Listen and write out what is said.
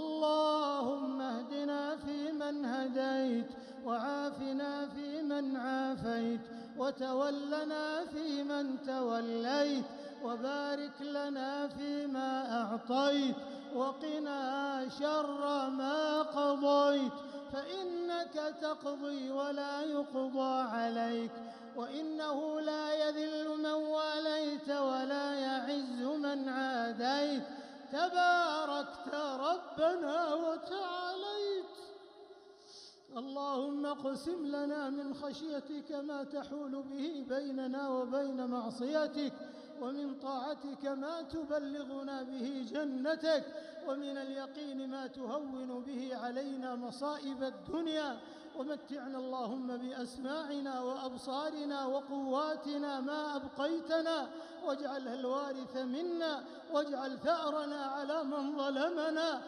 اللهم اهدنا فيمن هديت، وعافنا فيمن عافيت، وتولنا فيمن توليت، وبارك لنا فيما أعطيت، وقنا شر ما قضيت، فإنك تقضي ولا يقضى عليك، وإنه لا يذل من واليت ولا يعز من عاديت، تباركت ربنا وتعاليت. اللهم اقسم لنا من خشيتك ما تحول به بيننا وبين معصيتك، ومن طاعتك ما تبلغنا به جنتك، ومن اليقين ما تهون به علينا مصائب الدنيا، ومتعنا اللهم بأسماعنا وأبصارنا وقواتنا ما أبقيتنا، واجعلها الوارث منا، واجعل ثأرنا على من ظلمنا،